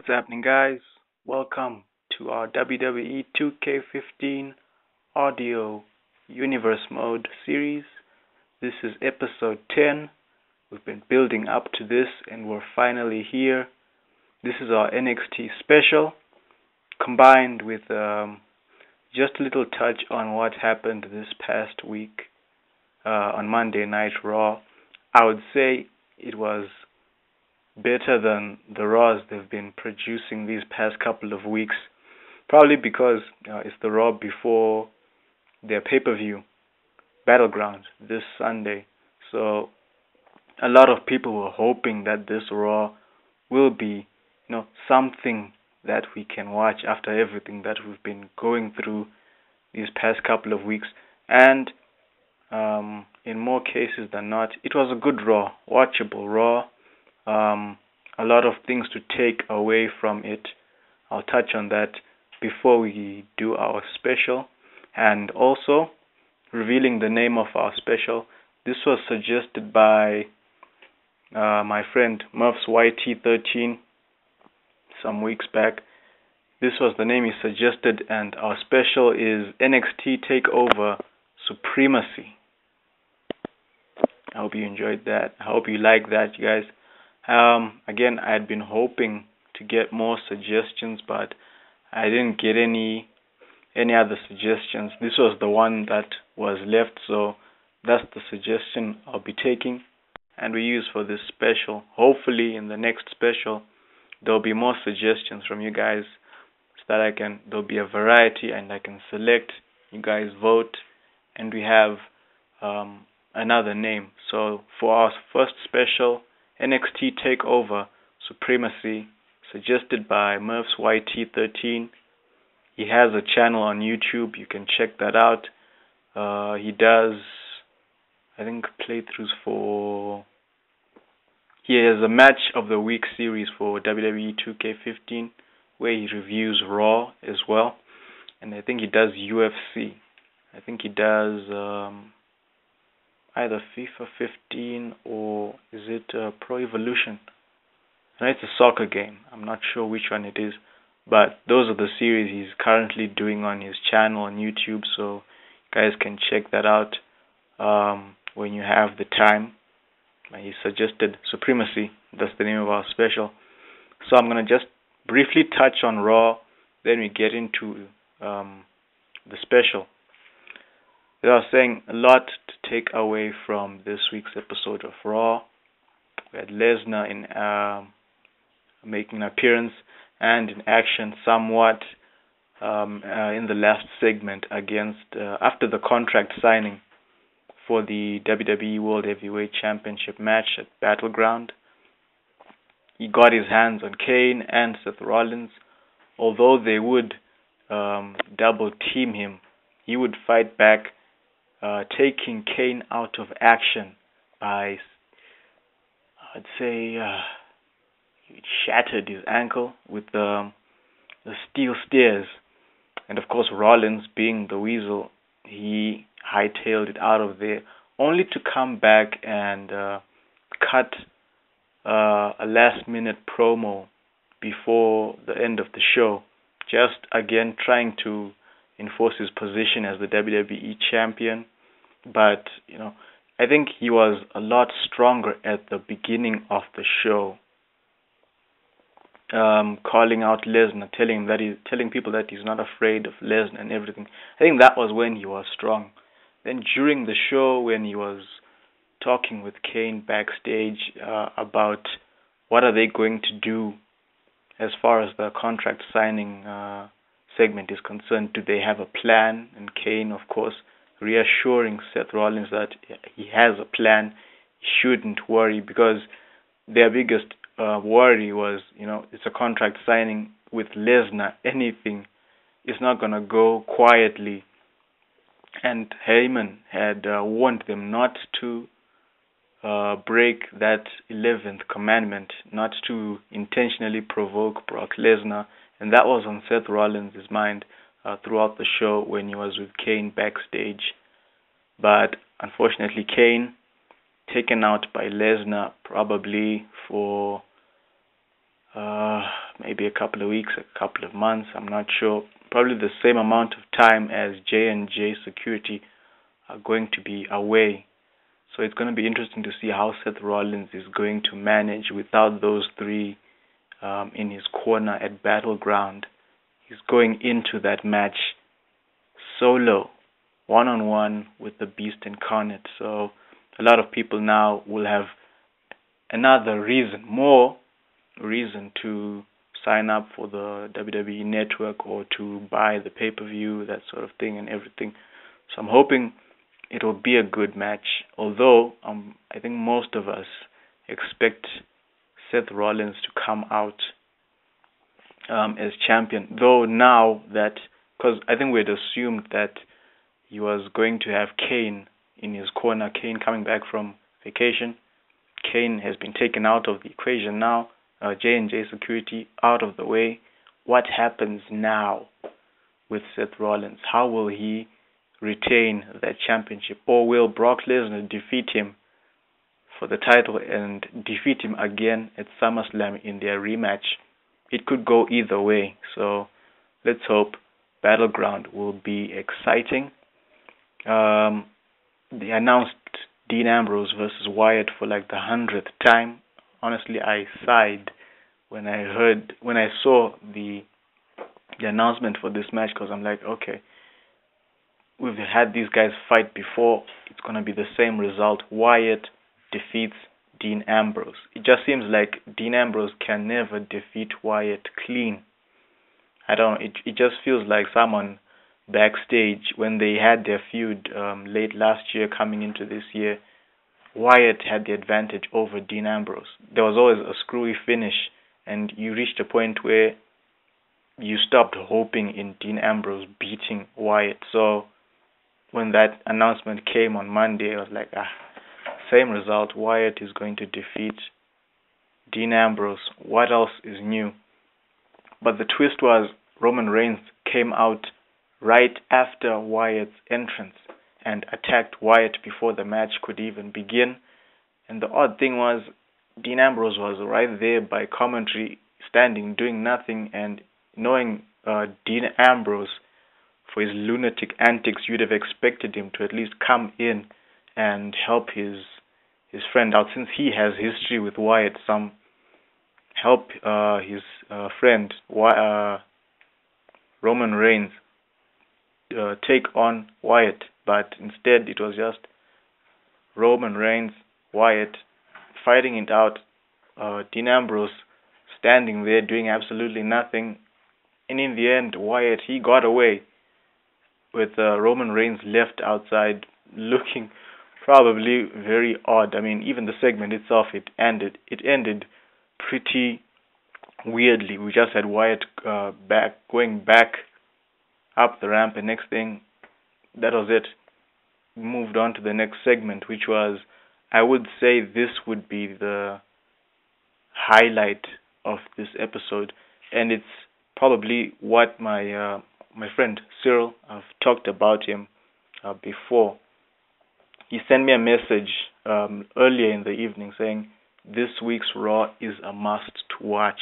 What's happening, guys? Welcome to our WWE 2K15 Audio Universe Mode series. This is episode 10. We've been building up to this and we're finally here. This is our NXT special combined with just a little touch on what happened this past week on Monday Night Raw. I would say it was better than the Raws they've been producing these past couple of weeks. Probably because it's the Raw before their pay-per-view, Battleground, this Sunday. So a lot of people were hoping that this Raw will be, something that we can watch after everything that we've been going through these past couple of weeks. And in more cases than not, it was a good Raw, watchable Raw. A lot of things to take away from it. I'll touch on that before we do our special. And also, revealing the name of our special. This was suggested by my friend Murph's YT13 some weeks back. This was the name he suggested, and our special is NXT TakeOver Supremacy. I hope you enjoyed that. I hope you like that, you guys. Again, I had been hoping to get more suggestions, but I didn't get any other suggestions. This was the one that was left, so that's the suggestion I'll be taking and we use for this special. Hopefully, in the next special, there'll be more suggestions from you guys, so that there'll be a variety and I can select. You guys vote, and we have another name. So for our first special, NXT TakeOver Supremacy, suggested by Murph's YT13. He has a channel on YouTube. You can check that out. He does, I think, playthroughs for... He has a match of the week series for WWE 2K15 where he reviews Raw as well. And I think he does UFC. I think he does either FIFA 15 or is it Pro Evolution? And it's a soccer game. I'm not sure which one it is. But those are the series he's currently doing on his channel on YouTube. So you guys can check that out when you have the time. He suggested Supremacy. That's the name of our special. So I'm going to just briefly touch on Raw. Then we get into the special. As I was saying, a lot to take away from this week's episode of Raw. We had Lesnar making an appearance and in action somewhat in the last segment after the contract signing for the WWE World Heavyweight Championship match at Battleground. He got his hands on Kane and Seth Rollins. Although they would double team him, he would fight back, taking Kane out of action by, I'd say, he shattered his ankle with the steel stairs. And of course, Rollins, being the weasel, he hightailed it out of there, only to come back and cut a last-minute promo before the end of the show, just again trying to enforce his position as the WWE champion. But, I think he was a lot stronger at the beginning of the show, calling out Lesnar, telling people that he's not afraid of Lesnar and everything. I think that was when he was strong. Then during the show, when he was talking with Kane backstage about what are they going to do as far as the contract signing segment is concerned, do they have a plan? And Kane, of course, reassuring Seth Rollins that he has a plan, he shouldn't worry, because their biggest worry was, it's a contract signing with Lesnar. Anything is not going to go quietly. And Heyman had warned them not to break that 11th commandment, not to intentionally provoke Brock Lesnar. And that was on Seth Rollins' mind throughout the show when he was with Kane backstage. But unfortunately, Kane, taken out by Lesnar, probably for maybe a couple of weeks, a couple of months, I'm not sure. Probably the same amount of time as J&J Security are going to be away. So it's going to be interesting to see how Seth Rollins is going to manage without those three in his corner at Battleground. He's going into that match solo, one-on-one with the Beast Incarnate. So a lot of people now will have another reason, more reason to sign up for the WWE Network or to buy the pay-per-view, that sort of thing and everything. So I'm hoping it will be a good match, although I think most of us expect Seth Rollins to come out as champion, though now that, because I think we had assumed that he was going to have Kane in his corner, Kane coming back from vacation. Kane has been taken out of the equation now, J&J Security out of the way. What happens now with Seth Rollins? How will he retain that championship? Or will Brock Lesnar defeat him for the title and defeat him again at SummerSlam in their rematch? It could go either way, so let's hope Battleground will be exciting. They announced Dean Ambrose versus Wyatt for like the 100th time. Honestly, I sighed when I saw the announcement for this match, because I'm like, okay, we've had these guys fight before. It's going to be the same result. Wyatt defeats Dean Ambrose. It just seems like Dean Ambrose can never defeat Wyatt clean. It just feels like someone backstage, when they had their feud late last year coming into this year, Wyatt had the advantage over Dean Ambrose. There was always a screwy finish, and you reached a point where you stopped hoping in Dean Ambrose beating Wyatt. So when that announcement came on Monday, I was like, same result. Wyatt is going to defeat Dean Ambrose. What else is new? But the twist was Roman Reigns came out right after Wyatt's entrance and attacked Wyatt before the match could even begin. And the odd thing was, Dean Ambrose was right there by commentary, standing, doing nothing, and knowing Dean Ambrose for his lunatic antics, you'd have expected him to at least come in and help his friend out, since he has history with Wyatt. Some help his friend Roman Reigns take on Wyatt, but instead it was just Roman Reigns, Wyatt fighting it out. Dean Ambrose standing there doing absolutely nothing, and in the end, Wyatt, he got away with Roman Reigns left outside, looking probably very odd. I mean, even the segment itself, it ended pretty weirdly. We just had Wyatt going back up the ramp, and next thing, that was it. Moved on to the next segment, which was, I would say this would be the highlight of this episode, and it's probably what my friend Cyril, I've talked about him before. He sent me a message earlier in the evening saying this week's Raw is a must to watch,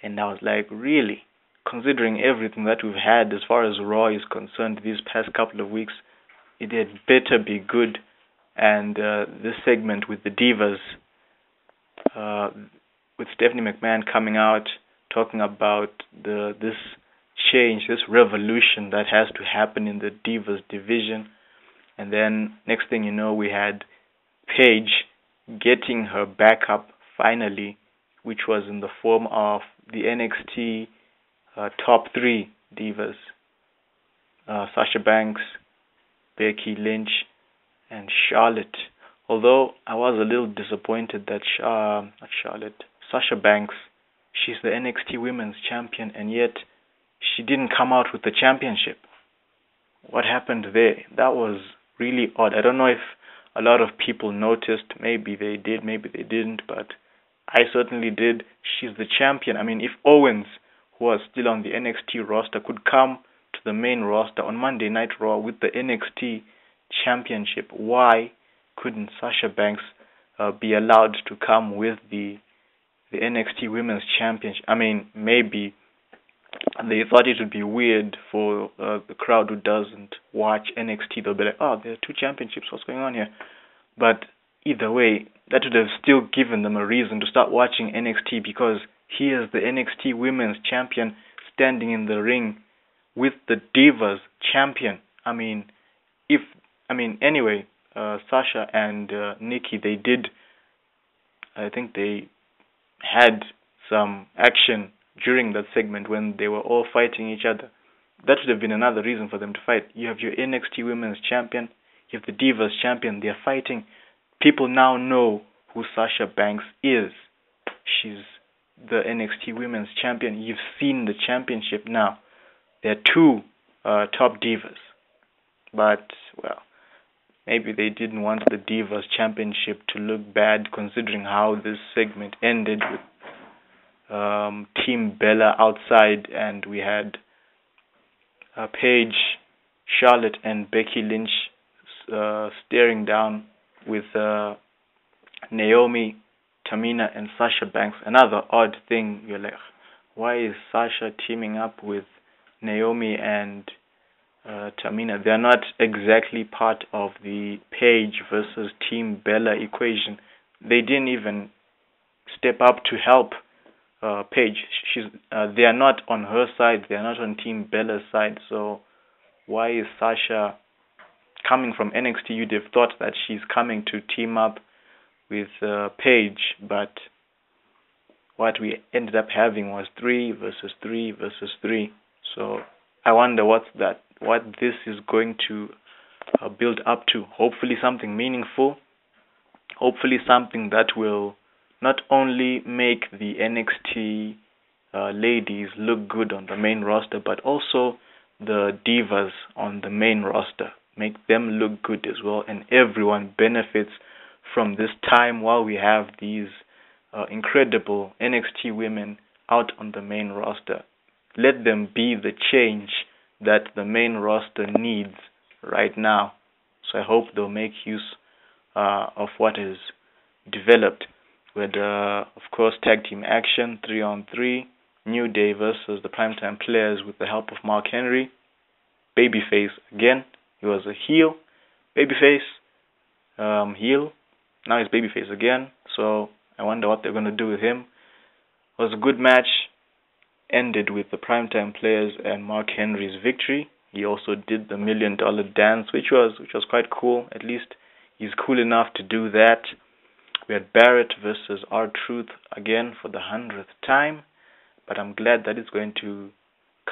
and I was like, really? Considering everything that we've had as far as Raw is concerned these past couple of weeks, it had better be good. And this segment with the Divas, with Stephanie McMahon coming out, talking about this change, this revolution that has to happen in the Divas division. And then next thing you know, we had Paige getting her backup finally, which was in the form of the NXT top three Divas, Sasha Banks, Becky Lynch, and Charlotte. Although I was a little disappointed that Sasha Banks, she's the NXT Women's Champion, and yet she didn't come out with the championship. What happened there? That was really odd. I don't know if a lot of people noticed. Maybe they did, maybe they didn't, but I certainly did. She's the champion. I mean, if Owens, who was still on the NXT roster, could come to the main roster on Monday Night Raw with the NXT championship, why couldn't Sasha Banks be allowed to come with the the NXT Women's Championship. I mean, maybe they thought it would be weird for the crowd who doesn't watch NXT. They'll be like, oh, there are two championships. What's going on here? But either way, that would have still given them a reason to start watching NXT, because here's the NXT Women's Champion standing in the ring with the Divas Champion. Anyway, Sasha and Nikki, I think they had some action during that segment when they were all fighting each other. That should have been another reason for them to fight. You have your NXT Women's Champion, you have the Divas Champion, they're fighting. People now know who Sasha Banks is. She's the NXT Women's Champion. You've seen the championship now. There are two top divas. But, well, maybe they didn't want the Divas Championship to look bad, considering how this segment ended with Team Bella outside, and we had Paige, Charlotte, and Becky Lynch staring down with Naomi, Tamina, and Sasha Banks. Another odd thing, you're like, why is Sasha teaming up with Naomi and Tamina? They're not exactly part of the Paige versus Team Bella equation. They didn't even step up to help Paige. They are not on her side. They are not on Team Bella's side. So why is Sasha coming from NXT? You'd have thought that she's coming to team up with Paige, but what we ended up having was 3 versus 3 versus 3. So I wonder what this is going to build up to. Hopefully something meaningful. Hopefully something that will not only make the NXT ladies look good on the main roster, but also the divas on the main roster. Make them look good as well, and everyone benefits from this time while we have these incredible NXT women out on the main roster. Let them be the change that the main roster needs right now. So I hope they'll make use of what is developed. With, of course, tag team action, 3-on-3, New Day versus the Primetime Players with the help of Mark Henry. Babyface again. He was a heel. Babyface, heel. Now he's babyface again. So I wonder what they're going to do with him. It was a good match. Ended with the Primetime Players and Mark Henry's victory. He also did the $1 million dance, which was quite cool. At least he's cool enough to do that. We had Barrett versus R-Truth again for the 100th time, but I'm glad that it's going to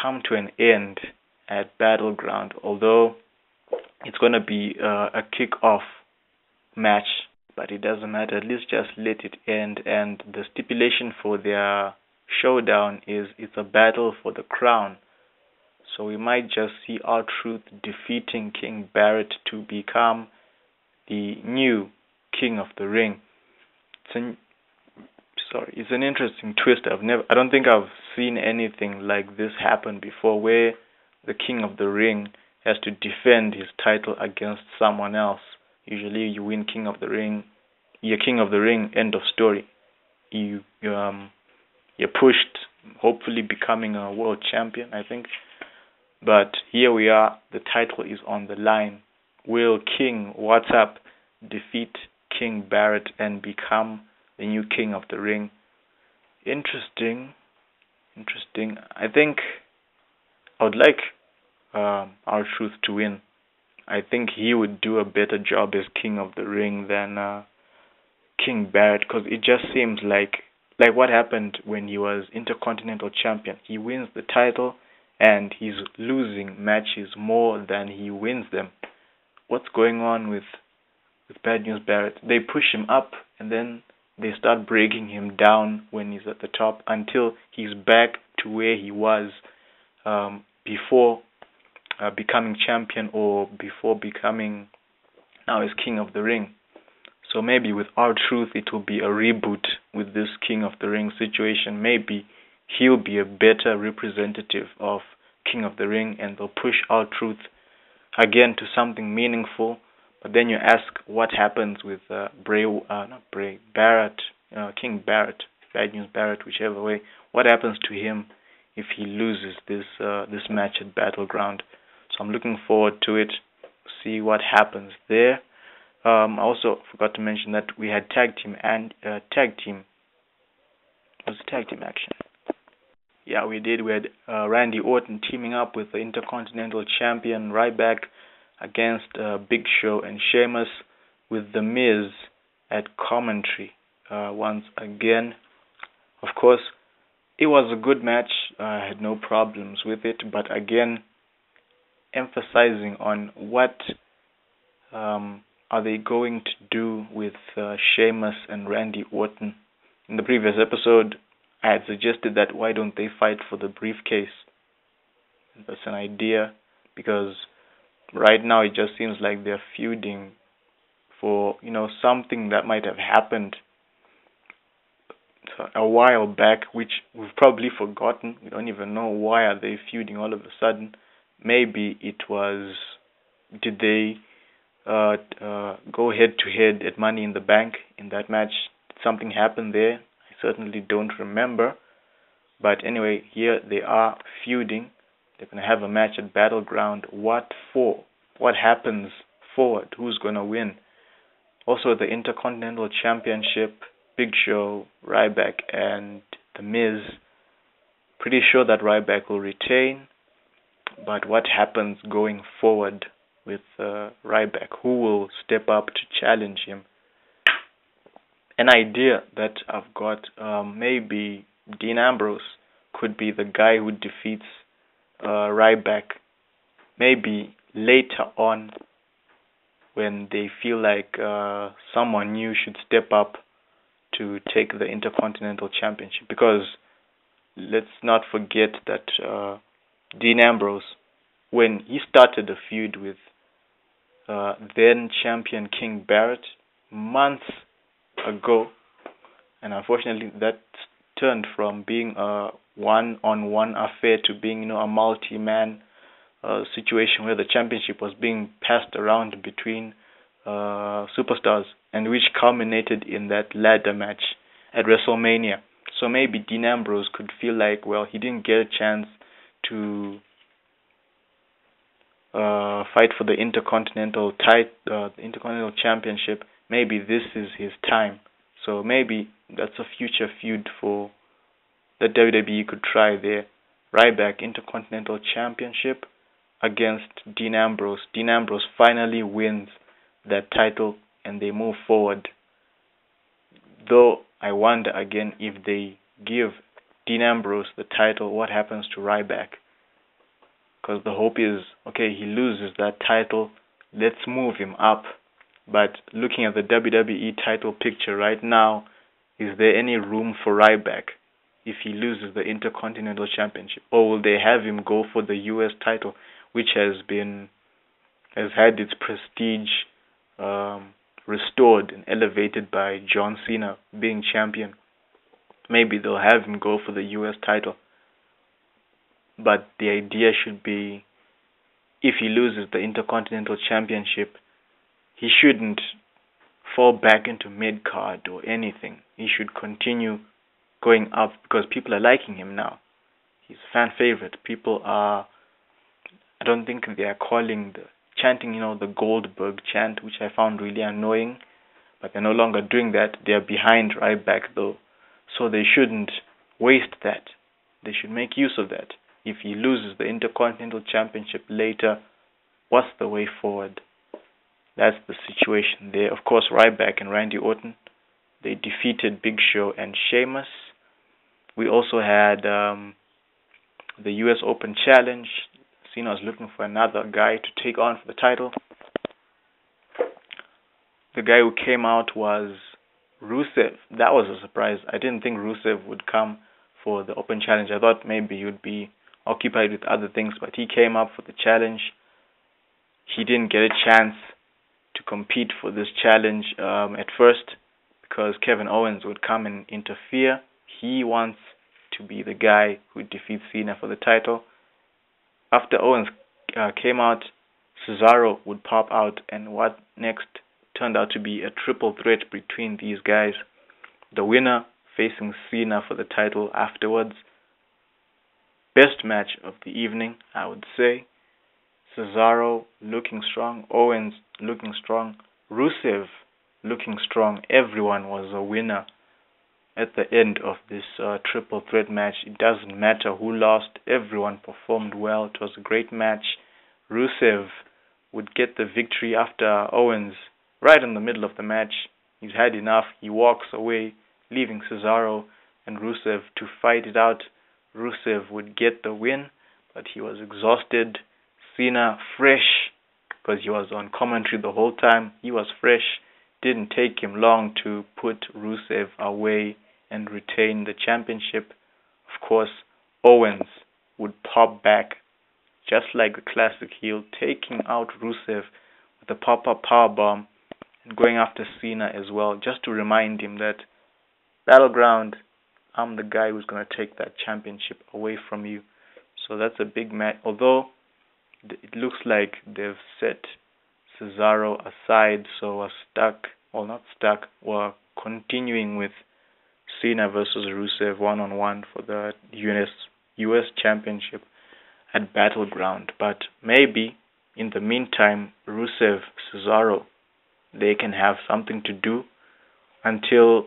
come to an end at Battleground, although it's going to be a kick-off match, but it doesn't matter. At least just let it end. And the stipulation for their showdown is it's a battle for the crown. So we might just see R-Truth defeating King Barrett to become the new King of the Ring. It's an interesting twist. I don't think I've seen anything like this happen before, where the King of the Ring has to defend his title against someone else. Usually you win King of the Ring, you're King of the Ring, end of story. You're pushed, hopefully becoming a world champion, I think. But here we are, the title is on the line. Will King What's Up defeat King Barrett and become the new King of the Ring? Interesting. I think I would like R-Truth to win. I think he would do a better job as King of the Ring than King Barrett, because it just seems like what happened when he was Intercontinental Champion. He wins the title and he's losing matches more than he wins them. What's going on with Bad News Barrett? They push him up and then they start breaking him down when he's at the top until he's back to where he was before becoming champion, or before becoming now as King of the Ring. So maybe with R-Truth it will be a reboot with this King of the Ring situation. Maybe he'll be a better representative of King of the Ring, and they'll push R-Truth again to something meaningful. But then you ask what happens with King Barrett. Bad News Barrett, whichever way. What happens to him if he loses this match at Battleground? So I'm looking forward to it. See what happens there. I also forgot to mention that we had tag team action. Yeah, we did. We had Randy Orton teaming up with the Intercontinental Champion Ryback against Big Show and Sheamus, with The Miz at commentary once again. Of course, it was a good match. I had no problems with it, but again, emphasizing on what are they going to do with Sheamus and Randy Orton. In the previous episode, I had suggested that why don't they fight for the briefcase? That's an idea, because right now it just seems like they're feuding for, something that might have happened a while back, which we've probably forgotten. We don't even know why are they feuding all of a sudden. Maybe it was, did they go head to head at Money in the Bank in that match? Did something happen there? I certainly don't remember. But anyway, here they are feuding. They're going to have a match at Battleground. What for? What happens forward? Who's going to win? Also, the Intercontinental Championship, Big Show, Ryback, and The Miz. Pretty sure that Ryback will retain. But what happens going forward with Ryback? Who will step up to challenge him? An idea that I've got, maybe Dean Ambrose could be the guy who defeats Ryback. Maybe later on, when they feel like someone new should step up to take the Intercontinental Championship. Because let's not forget that Dean Ambrose, when he started a feud with then champion King Barrett months ago, and unfortunately that turned from being a one-on-one affair to being, a multi-man situation where the championship was being passed around between superstars, and which culminated in that ladder match at WrestleMania. So maybe Dean Ambrose could feel like, well, he didn't get a chance to fight for the Intercontinental Intercontinental Championship. Maybe this is his time. So maybe that's a future feud for the WWE could try there. Ryback Intercontinental Championship against Dean Ambrose. Dean Ambrose finally wins that title and they move forward. Though I wonder again, if they give Dean Ambrose the title, what happens to Ryback? Because the hope is, okay, he loses that title, let's move him up. But looking at the WWE title picture right now, is there any room for Ryback if he loses the Intercontinental Championship? Or will they have him go for the US title, which has had its prestige restored and elevated by John Cena being champion? Maybe they'll have him go for the US title. But the idea should be, if he loses the Intercontinental Championship, he shouldn't fall back into mid-card or anything. He should continue going up because people are liking him now. He's a fan favorite. People are, I don't think they are chanting, the Goldberg chant, which I found really annoying. But they're no longer doing that. They're behind Ryback though. So they shouldn't waste that. They should make use of that. If he loses the Intercontinental Championship later, what's the way forward? That's the situation there. Of course, Ryback and Randy Orton, they defeated Big Show and Sheamus. We also had the US Open Challenge. Cena was looking for another guy to take on for the title. The guy who came out was Rusev. That was a surprise. I didn't think Rusev would come for the Open Challenge. I thought maybe he would be occupied with other things, but he came up for the challenge. He didn't get a chance to compete for this challenge at first because Kevin Owens would come and interfere. He wants to be the guy who defeats Cena for the title. After Owens came out, Cesaro would pop out, and what next turned out to be a triple threat between these guys. The winner facing Cena for the title afterwards. Best match of the evening, I would say. Cesaro looking strong, Owens looking strong, Rusev looking strong. Everyone was a winner at the end of this triple threat match. It doesn't matter who lost, everyone performed well. It was a great match. Rusev would get the victory after Owens, right in the middle of the match. He's had enough. He walks away, leaving Cesaro and Rusev to fight it out. Rusev would get the win, but he was exhausted. Cena, fresh, because he was on commentary the whole time. He was fresh. Didn't take him long to put Rusev away and retain the championship. Of course, Owens would pop back, just like the classic heel, taking out Rusev with a pop-up powerbomb and going after Cena as well, just to remind him that Battleground, I'm the guy who's going to take that championship away from you. So that's a big match. Although it looks like they've set Cesaro aside, so we're continuing with Cena versus Rusev one-on-one for the US Championship at Battleground. But maybe in the meantime, Rusev, Cesaro, they can have something to do until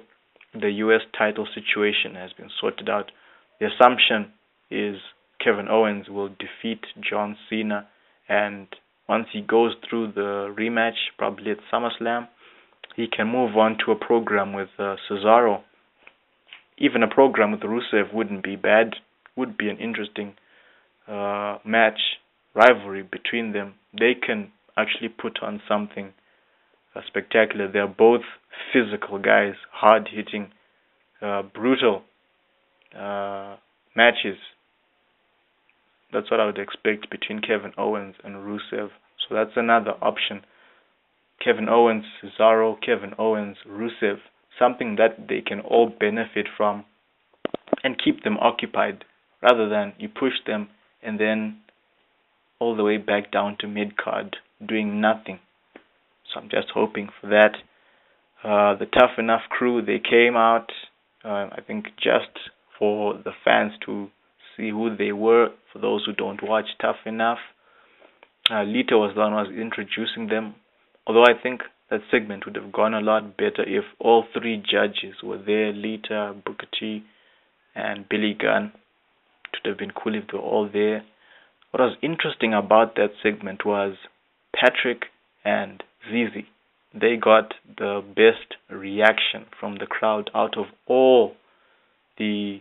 the US title situation has been sorted out. The assumption is Kevin Owens will defeat John Cena, and once he goes through the rematch, probably at SummerSlam, he can move on to a program with Cesaro. Even a program with Rusev wouldn't be bad. Would be an interesting match, rivalry between them. They can actually put on something spectacular. They're both physical guys, hard-hitting, brutal matches. That's what I would expect between Kevin Owens and Rusev. So that's another option. Kevin Owens, Cesaro, Kevin Owens, Rusev. Something that they can all benefit from and keep them occupied, rather than you push them and then all the way back down to mid-card doing nothing. So I'm just hoping for that. The Tough Enough crew, they came out, I think just for the fans to see who they were, for those who don't watch Tough Enough. Lita was the one who was introducing them, although I think that segment would have gone a lot better if all three judges were there, Lita, Booker T, and Billy Gunn. It would have been cool if they were all there. What was interesting about that segment was Patrick and Zizi. They got the best reaction from the crowd out of all the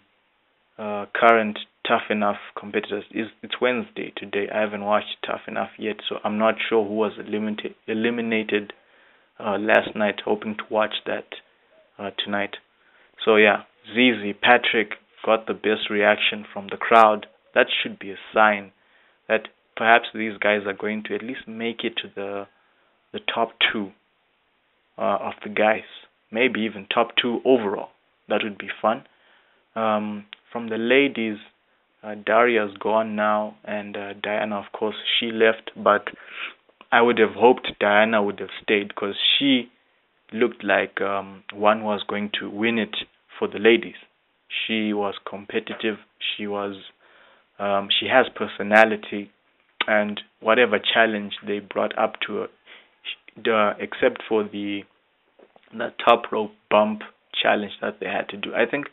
current Tough Enough competitors. It's Wednesday today. I haven't watched Tough Enough yet, so I'm not sure who was eliminated last night. Hoping to watch that tonight. So yeah, Zizi, Patrick got the best reaction from the crowd. That should be a sign that perhaps these guys are going to at least make it to the top two of the guys. Maybe even top two overall. That would be fun. From the ladies, Daria's gone now, and Diana, of course, she left, but I would have hoped Diana would have stayed, because she looked like one who was going to win it for the ladies. She was competitive, she has personality, and whatever challenge they brought up to her, except for the top rope bump challenge that they had to do, I think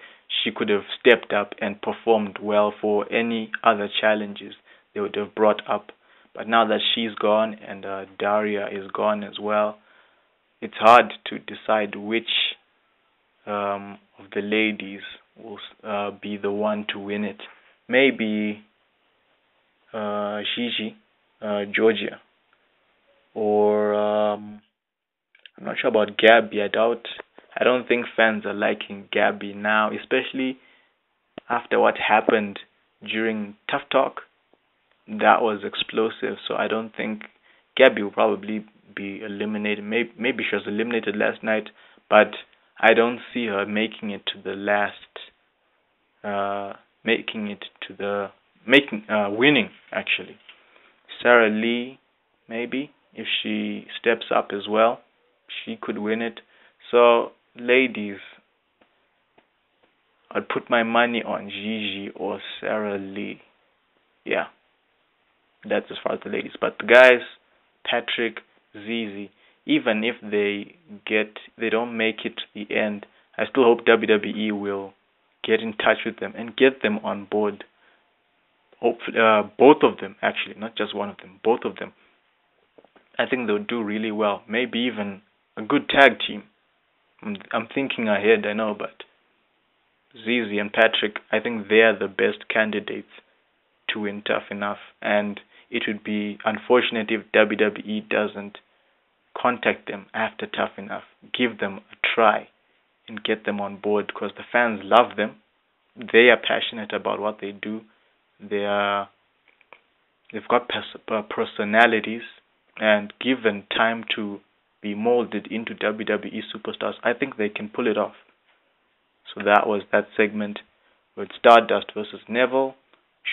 she could have stepped up and performed well for any other challenges they would have brought up. But now that she's gone and Daria is gone as well, it's hard to decide which of the ladies will be the one to win it. Maybe Gigi, Georgia, or I'm not sure about Gabby. I don't think fans are liking Gabby now, especially after what happened during Tough Talk. That was explosive, so I don't think Gabby will probably be eliminated. Maybe she was eliminated last night, but I don't see her making it to the last, winning actually. Sarah Lee, maybe, if she steps up as well, she could win it. So ladies, I'd put my money on Gigi or Sarah Lee. Yeah, that's as far as the ladies. But the guys, Patrick, Zizi, even if they don't make it to the end, I still hope WWE will get in touch with them and get them on board. Hopefully, both of them actually, not just one of them, both of them. I think they'll do really well. Maybe even a good tag team. I'm thinking ahead, I know, but Zizi and Patrick, I think they are the best candidates to win Tough Enough, and it would be unfortunate if WWE doesn't contact them after Tough Enough, give them a try, and get them on board because the fans love them. They are passionate about what they do. They've got personalities, and given time to be molded into WWE superstars, I think they can pull it off. So that was that segment with Stardust versus Neville.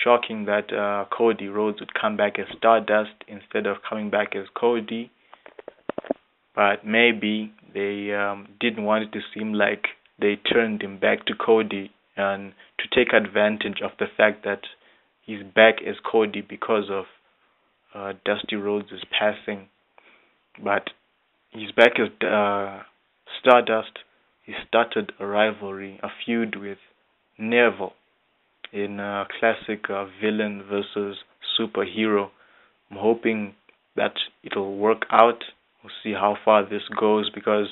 Shocking that Cody Rhodes would come back as Stardust instead of coming back as Cody. But maybe they didn't want it to seem like they turned him back to Cody and to take advantage of the fact that he's back as Cody because of Dusty Rhodes' passing. But he's back as Stardust. He started a rivalry, a feud with Neville in a classic villain versus superhero. I'm hoping that it'll work out. We'll see how far this goes because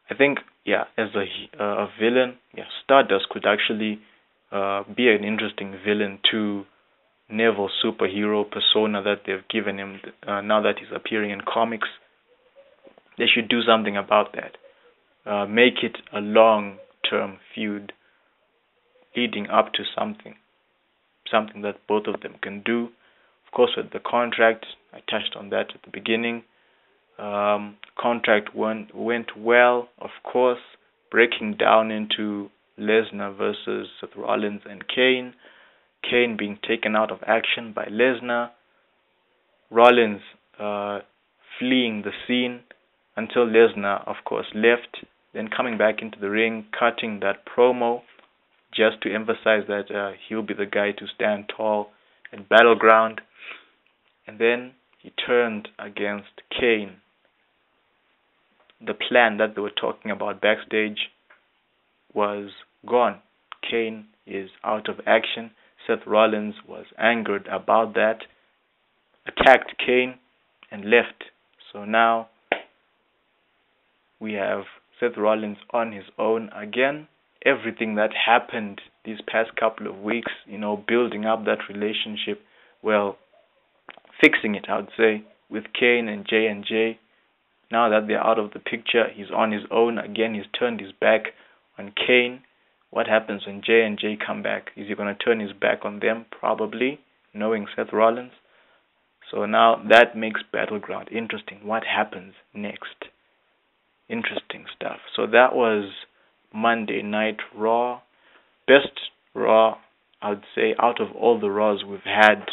I think, as a villain, Stardust could actually be an interesting villain to Neville's superhero persona that they've given him now that he's appearing in comics. They should do something about that. Make it a long-term feud leading up to something that both of them can do. Of course, with the contract, I touched on that at the beginning. Contract went well, of course, breaking down into Lesnar versus Seth Rollins and Kane. Kane being taken out of action by Lesnar. Rollins fleeing the scene until Lesnar, of course, left. Then coming back into the ring, cutting that promo just to emphasize that he'll be the guy to stand tall at Battleground. And then he turned against Kane. The plan that they were talking about backstage was gone. Kane is out of action. Seth Rollins was angered about that, attacked Kane, and left. So now we have Seth Rollins on his own again. Everything that happened these past couple of weeks, building up that relationship, fixing it, I would say, with Kane and J&J. Now that they're out of the picture, he's on his own again. He's turned his back on Kane. What happens when J&J come back? Is he going to turn his back on them? Probably, knowing Seth Rollins. So now that makes Battleground interesting. What happens next? Interesting stuff. So that was Monday Night Raw. Best Raw, I would say, out of all the Raws we've had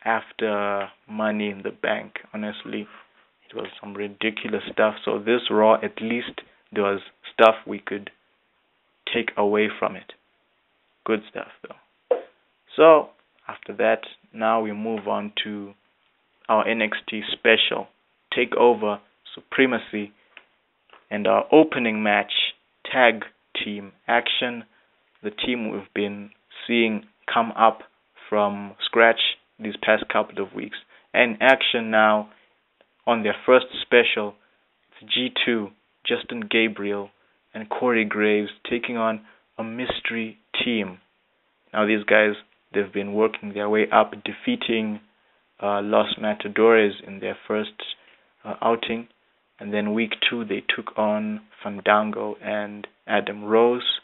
after Money in the Bank. Honestly, it was some ridiculous stuff. So this Raw, at least, there was stuff we could take away from it. Good stuff, though. So, after that, now we move on to our NXT special, TakeOver, Supremacy, and our opening match, tag team action. The team we've been seeing come up from scratch these past couple of weeks. And action now on their first special. It's G2, Justin Gabriel, and Corey Graves taking on a mystery team. Now these guys, they've been working their way up, defeating Los Matadores in their first outing. And then week 2, they took on Fandango and Adam Rose.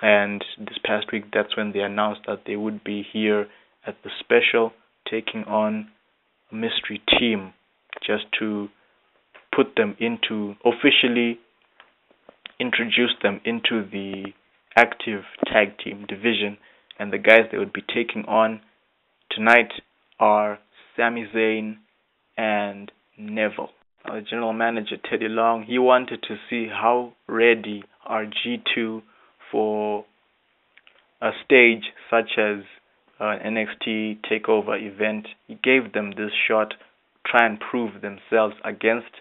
And this past week, that's when they announced that they would be here at the special, taking on a mystery team, just to put them into, officially introduce them into the active tag team division. And the guys they would be taking on tonight are Sami Zayn and Neville. Our general manager, Teddy Long, he wanted to see how ready are G2 for a stage such as an NXT TakeOver event. He gave them this shot, try and prove themselves against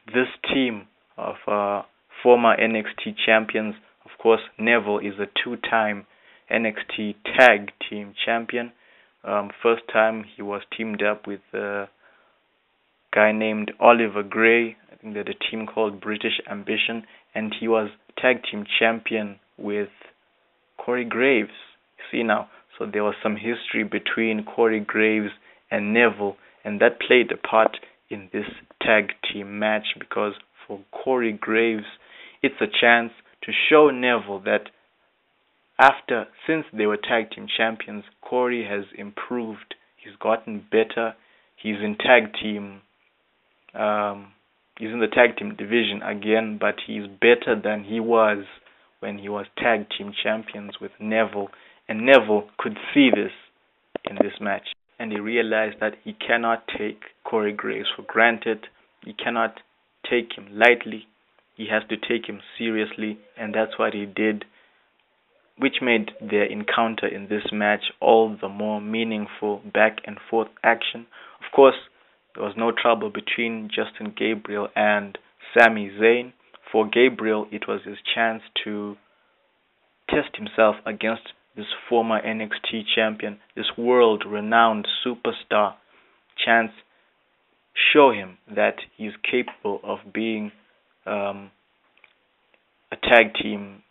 this team of former NXT champions. Of course, Neville is a two-time NXT Tag Team Champion. First time he was teamed up with a guy named Oliver Gray. I think they had a team called British Ambition, and he was Tag Team Champion with Corey Graves. See now, so there was some history between Corey Graves and Neville, and that played a part in this tag team match, because for Corey Graves, it's a chance to show Neville that since they were tag team champions, Corey has improved. He's gotten better. He's in tag team. He's in the tag team division again, but he's better than he was when he was tag team champions with Neville. And Neville could see this in this match, and he realized that he cannot take Corey Graves for granted. He cannot take him lightly. He has to take him seriously, and that's what he did, which made their encounter in this match all the more meaningful. Back and forth action. Of course, there was no trouble between Justin Gabriel and Sami Zayn. For Gabriel, it was his chance to test himself against this former NXT champion, this world-renowned superstar. Chance show him that he's capable of being a tag team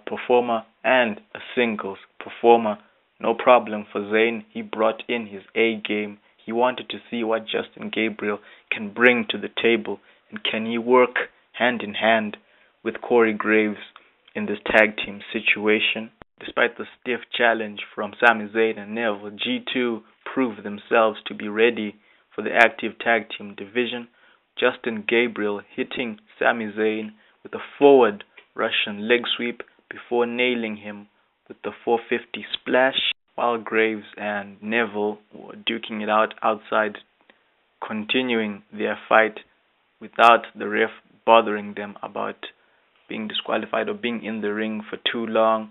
performer and a singles performer. No problem for Zayn. He brought in his A game. He wanted to see what Justin Gabriel can bring to the table, and can he work hand in hand with Corey Graves in this tag team situation. Despite the stiff challenge from Sami Zayn and Neville, G2 proved themselves to be ready for the active tag team division. Justin Gabriel hitting Sami Zayn with a forward Russian leg sweep before nailing him with the 450 splash, while Graves and Neville were duking it out outside, continuing their fight without the ref bothering them about being disqualified or being in the ring for too long.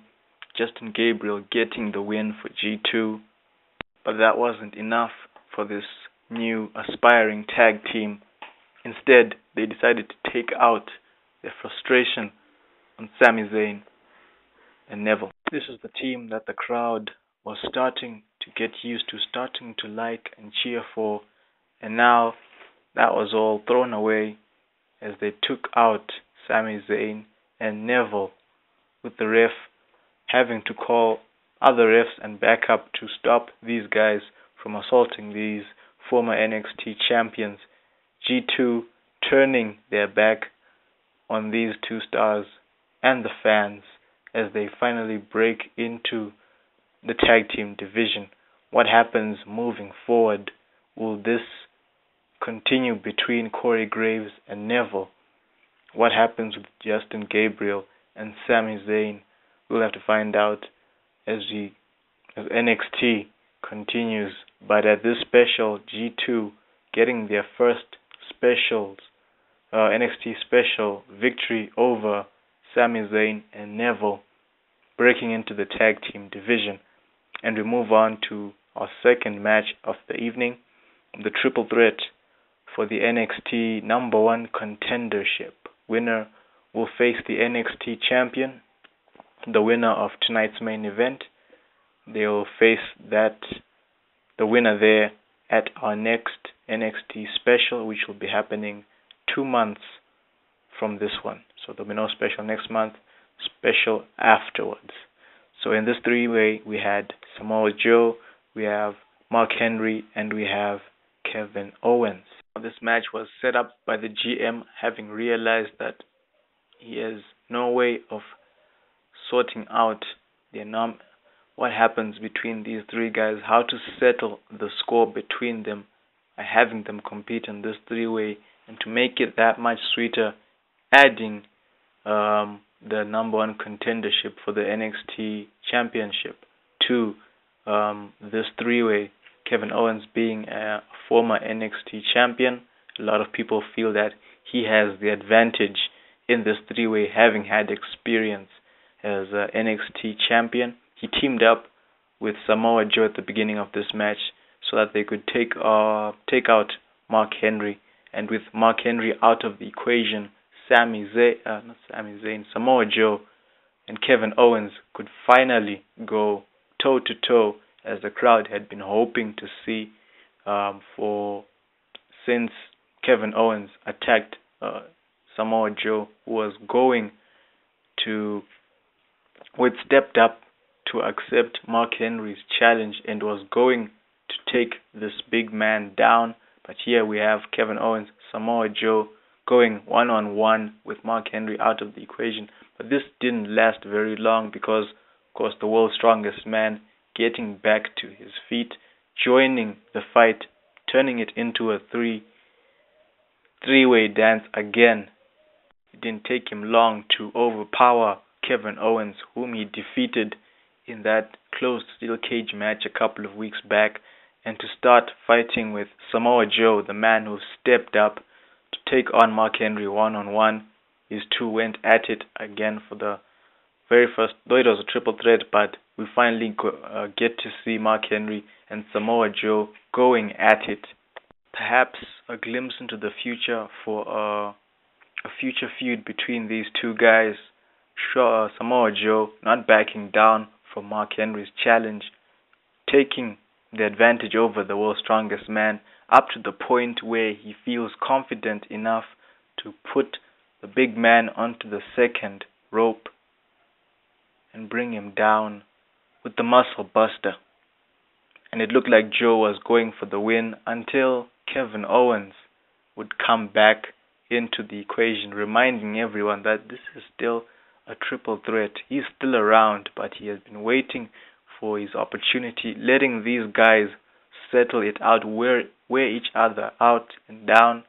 Justin Gabriel getting the win for G2. But that wasn't enough for this new aspiring tag team. Instead, they decided to take out their frustration on Sami Zayn and Neville. This is the team that the crowd was starting to get used to, starting to like and cheer for, and now that was all thrown away as they took out Sami Zayn and Neville, with the ref having to call other refs and backup to stop these guys from assaulting these former NXT champions. G2 turning their back on these two stars and the fans as they finally break into the tag team division. What happens moving forward? Will this continue between Corey Graves and Neville? What happens with Justin Gabriel and Sami Zayn? We'll have to find out as NXT continues. But at this special, G2 getting their first NXT special victory over Sami Zayn and Neville, breaking into the tag team division. And we move on to our second match of the evening, the triple threat for the NXT number one contendership. Winner will face the NXT champion. The winner of tonight's main event, they will face the winner there at our next NXT special, which will be happening 2 months from this one. So there'll be no special next month, special afterwards. So in this three-way, we had Samoa Joe, we have Mark Henry, and we have Kevin Owens. This match was set up by the GM, having realized that he has no way of sorting out what happens between these three guys, how to settle the score between them by having them compete in this three-way, and to make it that much sweeter, adding the number one contendership for the NXT championship to this three-way. Kevin Owens being a former NXT champion, a lot of people feel that he has the advantage in this three-way, having had experience as NXT champion. He teamed up with Samoa Joe at the beginning of this match so that they could take out Mark Henry. And with Mark Henry out of the equation, Samoa Joe and Kevin Owens could finally go toe to toe, as the crowd had been hoping to see since Kevin Owens attacked Samoa Joe, who had stepped up to accept Mark Henry's challenge and was going to take this big man down. But here we have Kevin Owens, Samoa Joe going one-on-one with Mark Henry out of the equation. But this didn't last very long because, of course, the world's strongest man getting back to his feet, joining the fight, turning it into a three-way dance again. It didn't take him long to overpower Kevin Owens, whom he defeated in that closed steel cage match a couple of weeks back, and to start fighting with Samoa Joe, the man who stepped up to take on Mark Henry one-on-one. These two went at it again for the very first, though it was a triple threat, but we finally get to see Mark Henry and Samoa Joe going at it. Perhaps a glimpse into the future for a future feud between these two guys. Samoa Joe not backing down from Mark Henry's challenge, taking the advantage over the world's strongest man up to the point where he feels confident enough to put the big man onto the second rope and bring him down with the muscle buster. And it looked like Joe was going for the win until Kevin Owens would come back into the equation, reminding everyone that this is still a triple threat. He's still around, but he has been waiting for his opportunity, letting these guys settle it out, wear each other out and down,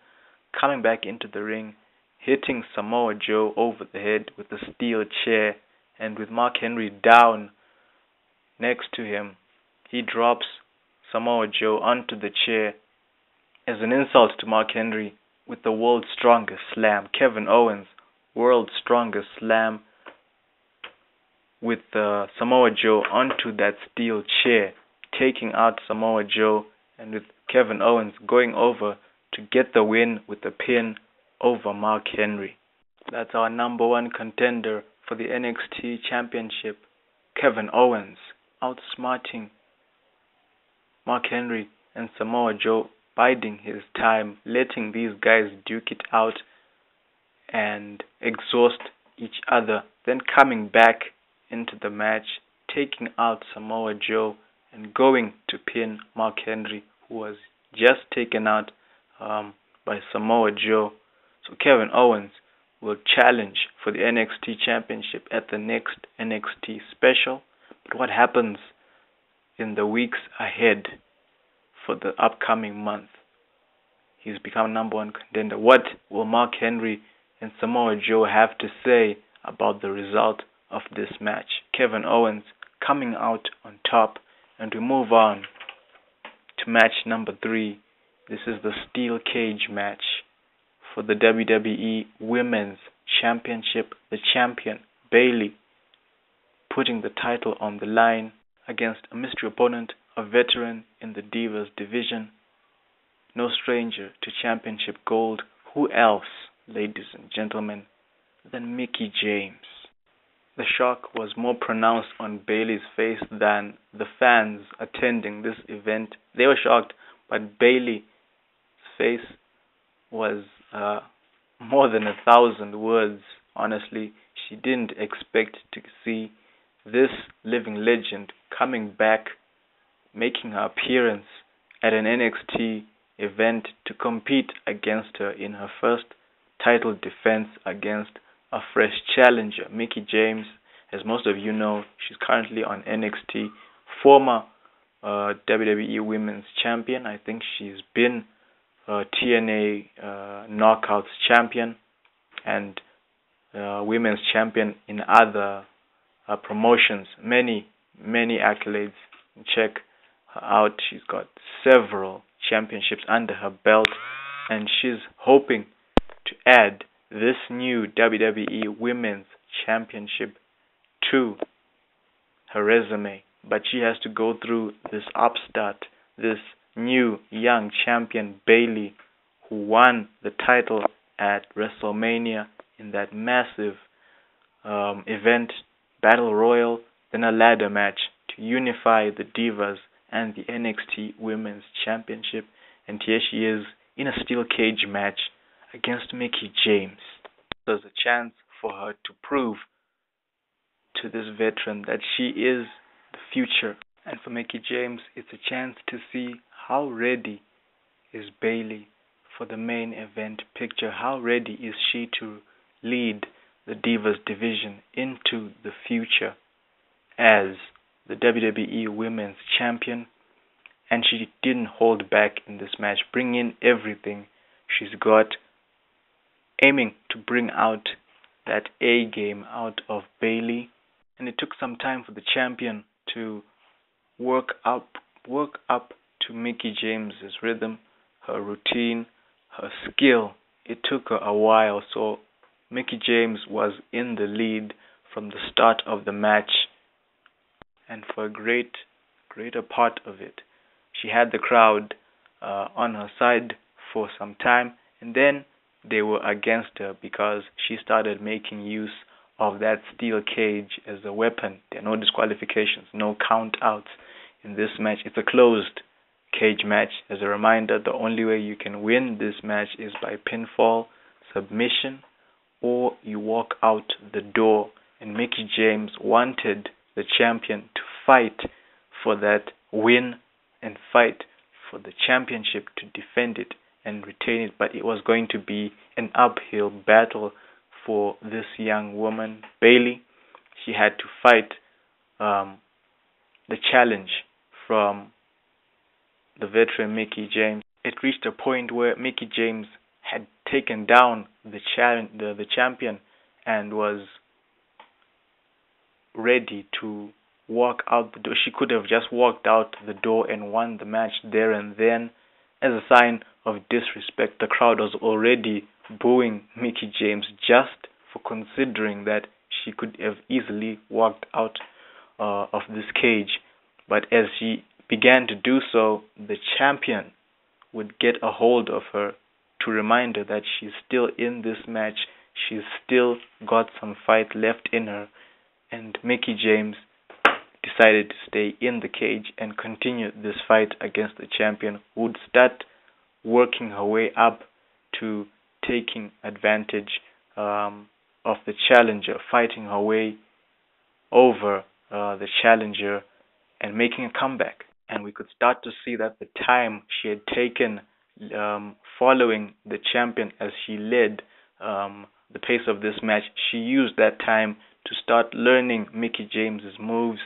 coming back into the ring, hitting Samoa Joe over the head with a steel chair, and with Mark Henry down next to him, he drops Samoa Joe onto the chair as an insult to Mark Henry with the world's strongest slam. Kevin Owens, world's strongest slam, with Samoa Joe onto that steel chair, taking out Samoa Joe, and with Kevin Owens going over to get the win with a pin over Mark Henry. That's our number one contender for the NXT Championship, Kevin Owens, outsmarting Mark Henry and Samoa Joe, biding his time, letting these guys duke it out and exhaust each other, then coming back into the match, taking out Samoa Joe and going to pin Mark Henry, who was just taken out by Samoa Joe. So Kevin Owens will challenge for the NXT Championship at the next NXT special. But what happens in the weeks ahead for the upcoming month? He's become number one contender. What will Mark Henry and Samoa Joe have to say about the result of this match? Kevin Owens coming out on top, and we move on to match number 3. This is the steel cage match for the WWE Women's Championship. The champion, Bayley, putting the title on the line against a mystery opponent, a veteran in the Divas division, no stranger to championship gold. Who else, ladies and gentlemen, than Mickie James? The shock was more pronounced on Bayley's face than the fans attending this event. They were shocked, but Bayley's face was more than 1,000 words. Honestly, she didn't expect to see this living legend coming back, making her appearance at an NXT event to compete against her in her first title defense against a fresh challenger. Mickie James, as most of you know, she's currently on NXT, former WWE Women's Champion. I think she's been TNA Knockouts Champion and Women's Champion in other promotions. Many accolades. Check her out. She's got several championships under her belt, and she's hoping to add this new WWE Women's Championship to her resume, but she has to go through this upstart, this new young champion Bayley, who won the title at WrestleMania in that massive event, Battle Royal, then a ladder match to unify the Divas and the NXT Women's Championship. And here she is in a steel cage match against Mickie James. There's a chance for her to prove to this veteran that she is the future. And for Mickie James, it's a chance to see how ready is Bayley for the main event picture. How ready is she to lead the Divas division into the future as the WWE Women's Champion? And she didn't hold back in this match, bring in everything she's got, aiming to bring out that A game out of Bayley. And it took some time for the champion to work up to Mickie James's rhythm, her routine, her skill. It took her a while, so Mickie James was in the lead from the start of the match, and for a greater part of it, she had the crowd on her side for some time, and then they were against her because she started making use of that steel cage as a weapon. There are no disqualifications, no count-outs in this match. It's a closed cage match. As a reminder, the only way you can win this match is by pinfall, submission, or you walk out the door. And Mickie James wanted the champion to fight for that win and fight for the championship, to defend it and retain it. But it was going to be an uphill battle for this young woman, Bayley. She had to fight the challenge from the veteran Mickie James. It reached a point where Mickie James had taken down the champion and was ready to walk out the door. She could have just walked out the door and won the match there and then. As a sign of disrespect, the crowd was already booing Mickie James just for considering that she could have easily walked out of this cage. But as she began to do so, the champion would get a hold of her to remind her that she's still in this match. She's still got some fight left in her. And Mickie James decided to stay in the cage and continue this fight against the champion, who would start working her way up to taking advantage of the challenger, fighting her way over the challenger and making a comeback. And we could start to see that the time she had taken following the champion as she led the pace of this match, she used that time to start learning Mickie James's moves,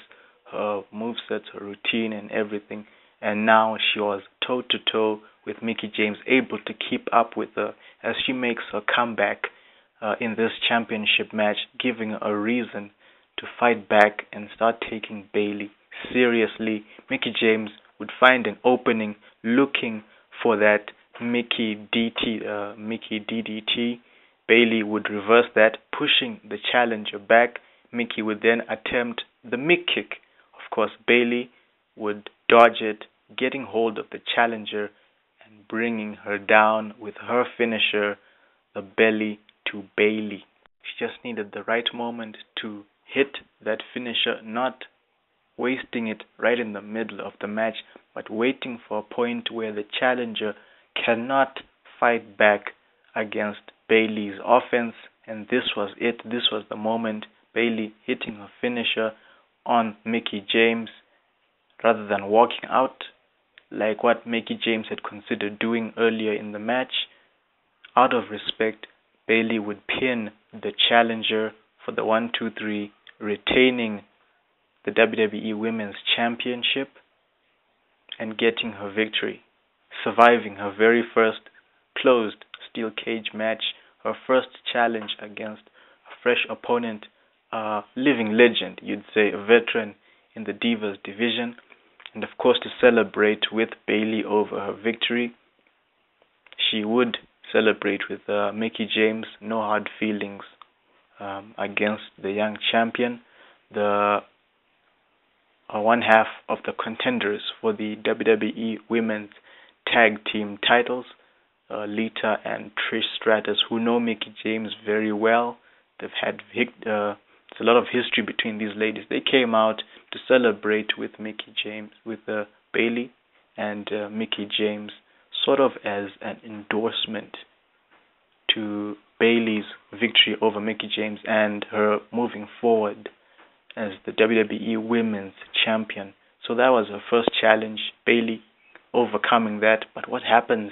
her movesets, her routine and everything. And now she was toe-to-toe with Mickie James, able to keep up with her as she makes her comeback in this championship match, giving her a reason to fight back and start taking Bayley seriously. Mickie James would find an opening looking for that Mickey DDT. Bayley would reverse that, pushing the challenger back. Mickie would then attempt the Mick kick. Of course, Bayley would dodge it, getting hold of the challenger and bringing her down with her finisher, the belly to Bayley. She just needed the right moment to hit that finisher, not wasting it right in the middle of the match, but waiting for a point where the challenger cannot fight back against Bayley's offense. And this was it. This was the moment. Bayley hitting her finisher on Mickie James rather than walking out like what Mickie James had considered doing earlier in the match. Out of respect, Bayley would pin the challenger for the 1-2-3, retaining the WWE Women's Championship and getting her victory, surviving her very first closed steel cage match, her first challenge against a fresh opponent, a living legend, you'd say, a veteran in the Divas division. And of course, to celebrate with Bayley over her victory, she would celebrate with Mickie James. No hard feelings against the young champion. the one half of the contenders for the WWE Women's Tag Team titles, Lita and Trish Stratus, who know Mickie James very well. They've had there's a lot of history between these ladies. They came out to celebrate with Mickie James, with Bayley and Mickie James, sort of as an endorsement to Bayley's victory over Mickie James and her moving forward as the WWE Women's Champion. So that was her first challenge, Bayley overcoming that. But what happens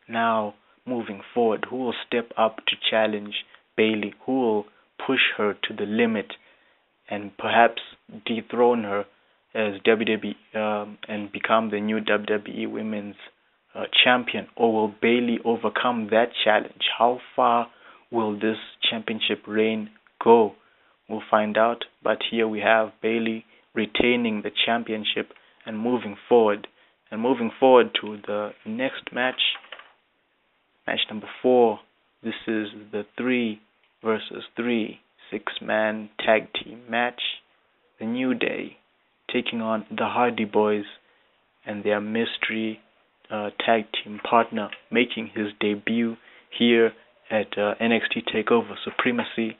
now moving forward? Who will step up to challenge Bayley? Who will push her to the limit and perhaps dethrone her as WWE and become the new WWE Women's Champion? Or will Bayley overcome that challenge? How far will this championship reign go? We'll find out. But here we have Bayley retaining the championship and moving forward. And moving forward to the next match, match number 4. This is the 3 versus 3 six-man tag team match. The New Day taking on the Hardy Boys and their mystery tag team partner making his debut here at NXT TakeOver Supremacy.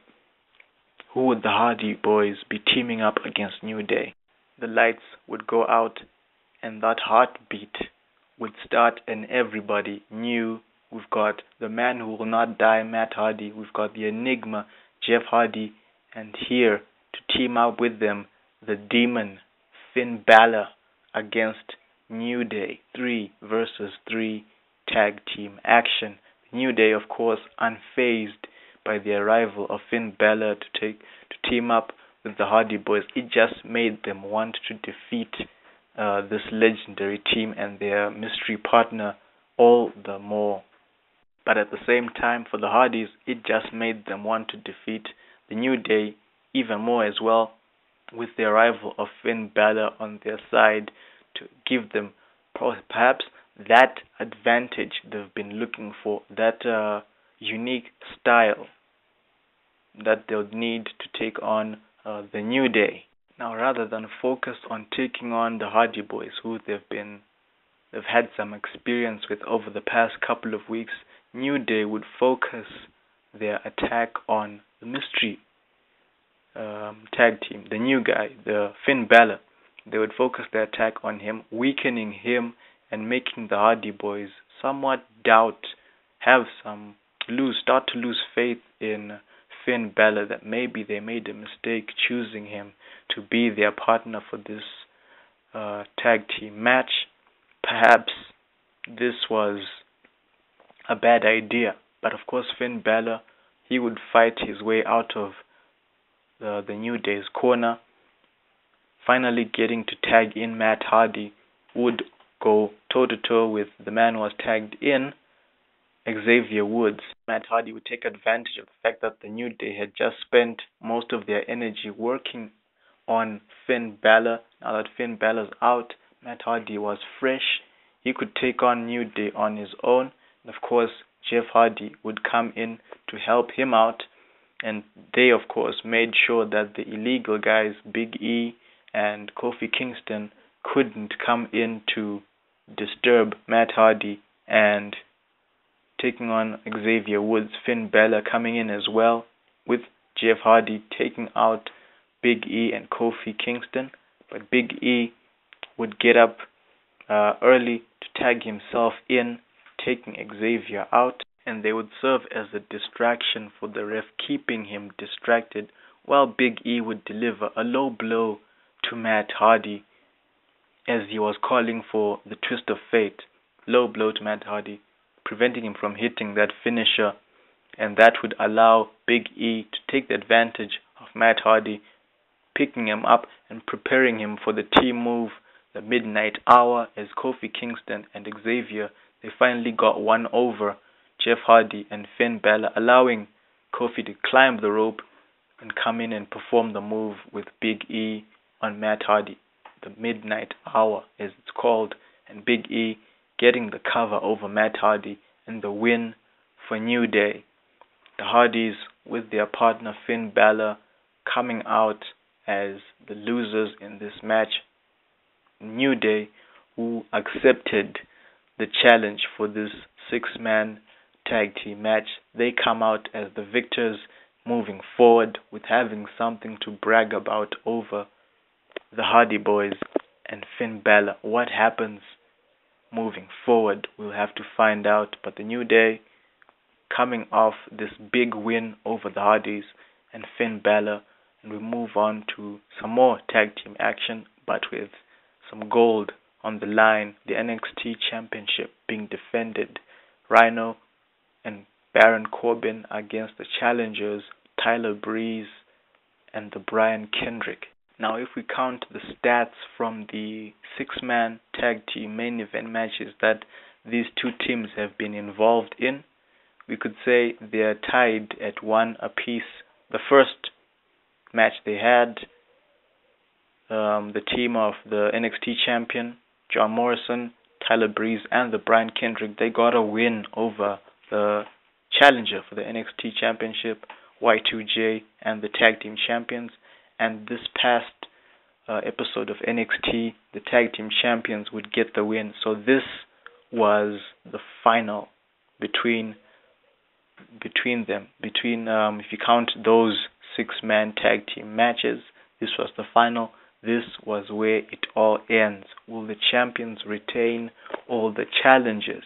Who would the Hardy Boys be teaming up against New Day? The lights would go out and that heartbeat would start and everybody knew we've got the man who will not die, Matt Hardy. We've got the Enigma, Jeff Hardy. And here to team up with them, the Demon, Finn Balor, against New Day. 3 versus 3 tag team action. New Day, of course, unfazed by the arrival of Finn Balor to team up with the Hardy Boys. It just made them want to defeat this legendary team and their mystery partner all the more. But at the same time, for the Hardys, it just made them want to defeat the New Day even more as well, with the arrival of Finn Balor on their side to give them perhaps that advantage they've been looking for, that unique style that they'll need to take on the New Day. Now, rather than focus on taking on the Hardy Boys, who they've had some experience with over the past couple of weeks, New Day would focus their attack on the mystery tag team, the new guy, the Finn Balor. They would focus their attack on him, weakening him and making the Hardy Boys somewhat start to lose faith in Finn Balor, that maybe they made a mistake choosing him to be their partner for this tag team match. Perhaps this was a bad idea, but of course Finn Balor, he would fight his way out of the New Day's corner, finally getting to tag in Matt Hardy, would go toe-to-toe with the man who was tagged in, Xavier Woods. Matt Hardy would take advantage of the fact that the New Day had just spent most of their energy working on Finn Balor. Now that Finn Balor's out, Matt Hardy was fresh. He could take on New Day on his own. And of course, Jeff Hardy would come in to help him out. And they, of course, made sure that the illegal guys, Big E and Kofi Kingston, couldn't come in to disturb Matt Hardy. And taking on Xavier Woods, Finn Balor coming in as well, with Jeff Hardy taking out Big E and Kofi Kingston. But Big E would get up early to tag himself in, taking Xavier out, and they would serve as a distraction for the ref, keeping him distracted, while Big E would deliver a low blow to Matt Hardy as he was calling for the twist of fate. Low blow to Matt Hardy, preventing him from hitting that finisher, and that would allow Big E to take the advantage of Matt Hardy, picking him up and preparing him for the team move, the Midnight Hour, as Kofi Kingston and Xavier, they finally got one over Jeff Hardy and Finn Balor, allowing Kofi to climb the rope and come in and perform the move with Big E on Matt Hardy, the Midnight Hour as it's called, and Big E getting the cover over Matt Hardy and the win for New Day. The Hardys with their partner Finn Balor coming out as the losers in this match. New Day, who accepted the challenge for this six-man tag team match, they come out as the victors, moving forward with having something to brag about over the Hardy Boys and Finn Balor. What happens moving forward, we'll have to find out. But the New Day, coming off this big win over the Hardys and Finn Balor, and we move on to some more tag team action, but with some gold on the line. The NXT Championship being defended. Rhino and Baron Corbin against the challengers Tyler Breeze and the Brian Kendrick. Now, if we count the stats from the six-man tag team main event matches that these two teams have been involved in, we could say they are tied at 1 apiece. The first match they had, the team of the NXT champion, John Morrison, Tyler Breeze, and the Brian Kendrick, they got a win over the challenger for the NXT championship, Y2J, and the tag team champions. And this past episode of NXT, the tag team champions would get the win. So this was the final between them. If you count those six-man tag team matches, this was the final. This was where it all ends. Will the champions retain, or the challengers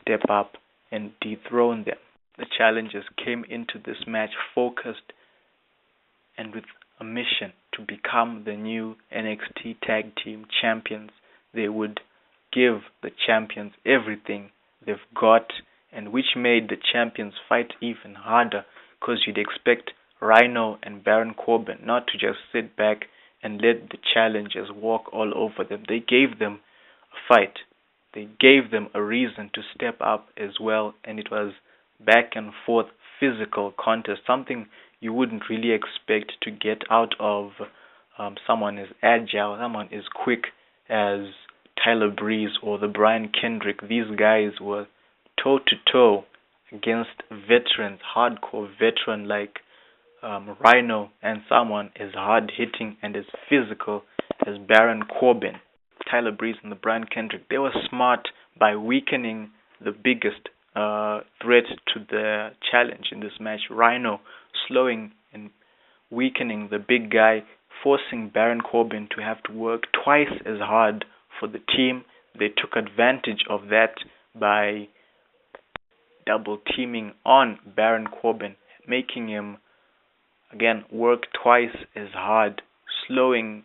step up and dethrone them? The challengers came into this match focused and with a mission to become the new NXT tag team champions. They would give the champions everything they've got, and which made the champions fight even harder, because you'd expect Rhino and Baron Corbin not to just sit back and let the challengers walk all over them. They gave them a fight. They gave them a reason to step up as well, and it was back and forth physical contest, something you wouldn't really expect to get out of someone as agile, someone as quick as Tyler Breeze or the Brian Kendrick. These guys were toe-to-toe against veterans, hardcore veteran like Rhino, and someone as hard-hitting and as physical as Baron Corbin. Tyler Breeze and the Brian Kendrick, they were smart by weakening the biggest threat to the challenge in this match, Rhino, slowing and weakening the big guy, forcing Baron Corbin to have to work twice as hard for the team. They took advantage of that by double teaming on Baron Corbin, making him again work twice as hard, slowing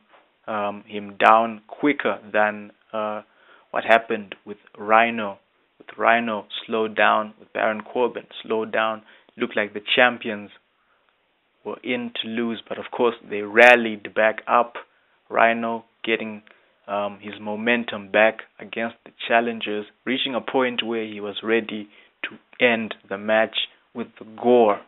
him down quicker than what happened with Rhino. With Rhino slowed down, with Baron Corbin slowed down, looked like the champions were in to lose, but of course they rallied back up. Rhino getting his momentum back against the challengers, reaching a point where he was ready to end the match with the gore.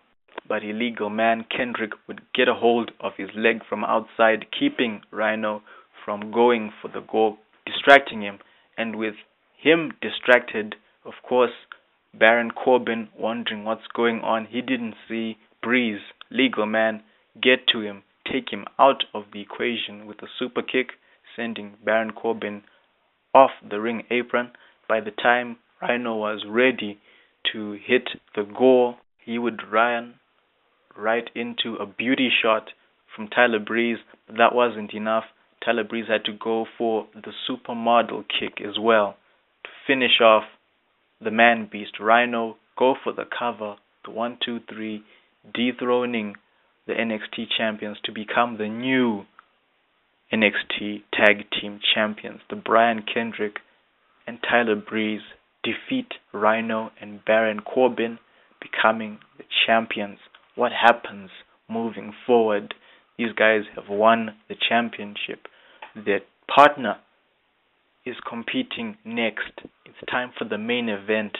But illegal man Kendrick would get a hold of his leg from outside, keeping Rhino from going for the gore, distracting him. And with him distracted, of course, Baron Corbin wondering what's going on. He didn't see Breeze, legal man, get to him, take him out of the equation with a super kick, sending Baron Corbin off the ring apron. By the time Rhino was ready to hit the gore, he would run right into a beauty shot from Tyler Breeze, but that wasn't enough. Tyler Breeze had to go for the supermodel kick as well to finish off the man beast. Rhino go for the cover, the 1-2-3, dethroning the NXT champions to become the new NXT tag team champions. The Brian Kendrick and Tyler Breeze defeat Rhino and Baron Corbin, becoming the champions. What happens moving forward? These guys have won the championship. Their partner is competing next. It's time for the main event.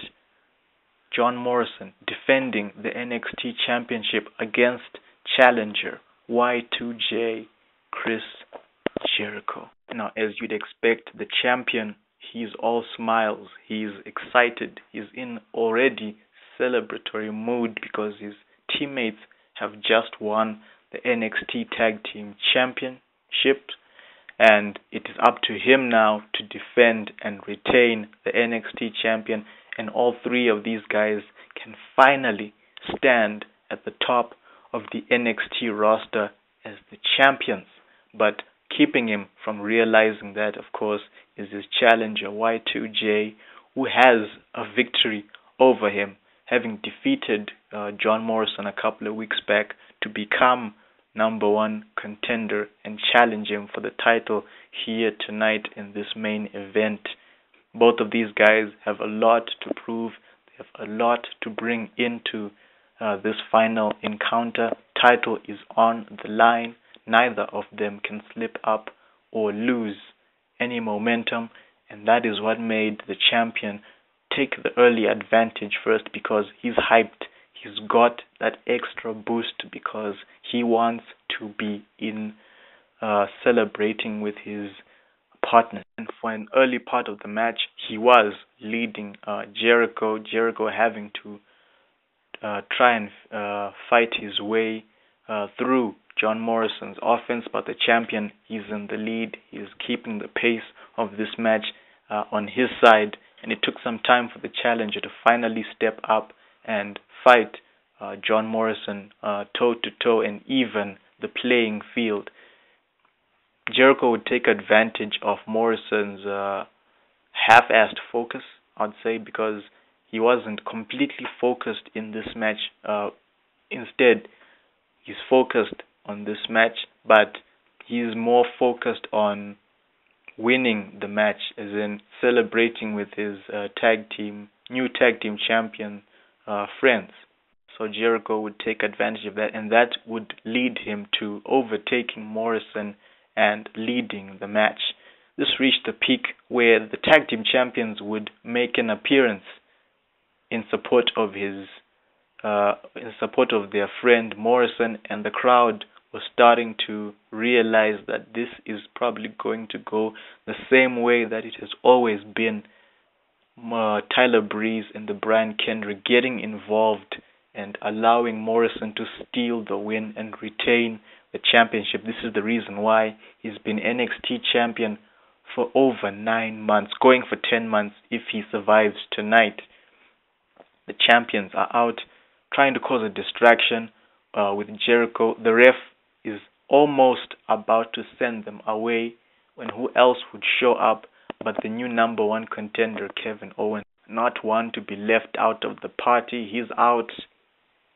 John Morrison defending the NXT championship against challenger Y2J Chris Jericho. Now, as you'd expect, the champion, he's all smiles. He's excited. He's in already celebratory mood because his teammates have just won the NXT Tag Team Championship, and it is up to him now to defend and retain the NXT champion, and all three of these guys can finally stand at the top of the NXT roster as the champions. But keeping him from realizing that, of course, is his challenger Y2J, who has a victory over him, having defeated John Morrison a couple of weeks back to become number one contender and challenge him for the title here tonight in this main event. Both of these guys have a lot to prove. They have a lot to bring into this final encounter. Title is on the line. Neither of them can slip up or lose any momentum, and that is what made the champion take the early advantage first, because he's hyped. He's got that extra boost because he wants to be in celebrating with his partner. And for an early part of the match, he was leading Jericho. Jericho having to try and fight his way through John Morrison's offense, but the champion, he's in the lead. He's keeping the pace of this match on his side, and it took some time for the challenger to finally step up and fight John Morrison toe-to-toe and even the playing field. Jericho would take advantage of Morrison's half-assed focus, I'd say, because he wasn't completely focused in this match. Instead, he's focused on this match, but he's more focused on winning the match, as in celebrating with his new tag team champion friends. So Jericho would take advantage of that, and that would lead him to overtaking Morrison and leading the match. This reached the peak where the tag team champions would make an appearance in support of their friend Morrison, and the crowd was starting to realize that this is probably going to go the same way that it has always been. Tyler Breeze and the Brian Kendrick getting involved and allowing Morrison to steal the win and retain the championship. This is the reason why he's been NXT champion for over 9 months, going for 10 months if he survives tonight. The champions are out trying to cause a distraction with Jericho. The ref is almost about to send them away when who else would show up but the new number one contender, Kevin Owens. Not one to be left out of the party. He's out,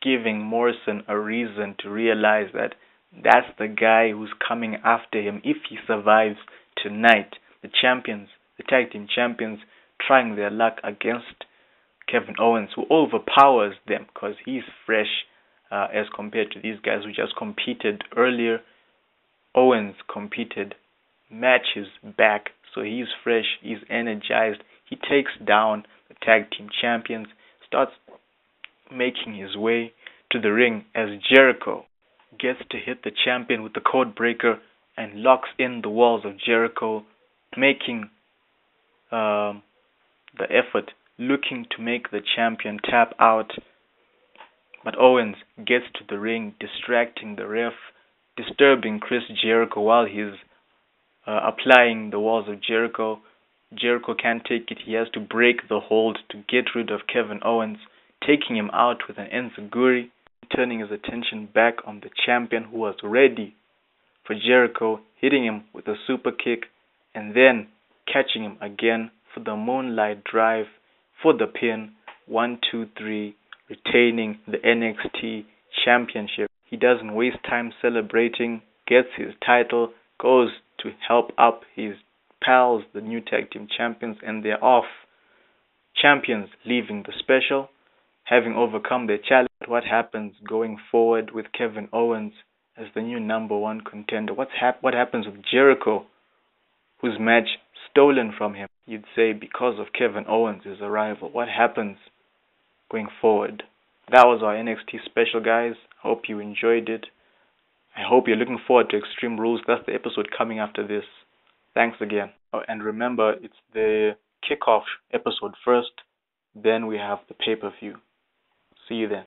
giving Morrison a reason to realize that that's the guy who's coming after him if he survives tonight. The champions, the tag team champions, trying their luck against Kevin Owens, who overpowers them because he's fresh as compared to these guys who just competed earlier. Owens competed matches back, so he's fresh, he's energized. He takes down the tag team champions, starts making his way to the ring as Jericho gets to hit the champion with the code breaker and locks in the walls of Jericho, making the effort, looking to make the champion tap out. But Owens gets to the ring, distracting the ref, disturbing Chris Jericho while he's applying the walls of Jericho. Jericho can't take it. He has to break the hold to get rid of Kevin Owens, taking him out with an enziguri, turning his attention back on the champion, who was ready for Jericho, hitting him with a super kick and then catching him again for the moonlight drive for the pin. 1, 2, 3, retaining the NXT championship. He doesn't waste time celebrating, gets his title, goes to help up his pals, the new tag team champions, and they're off. Champions leaving the special, having overcome their challenge. What happens going forward with Kevin Owens as the new number one contender? What happens with Jericho, whose match stolen from him, you'd say, because of Kevin Owens' arrival? What happens going forward? That was our NXT special, guys. Hope you enjoyed it. I hope you're looking forward to Extreme Rules. That's the episode coming after this. Thanks again. Oh, and remember, it's the kickoff episode first, then we have the pay-per-view. See you then.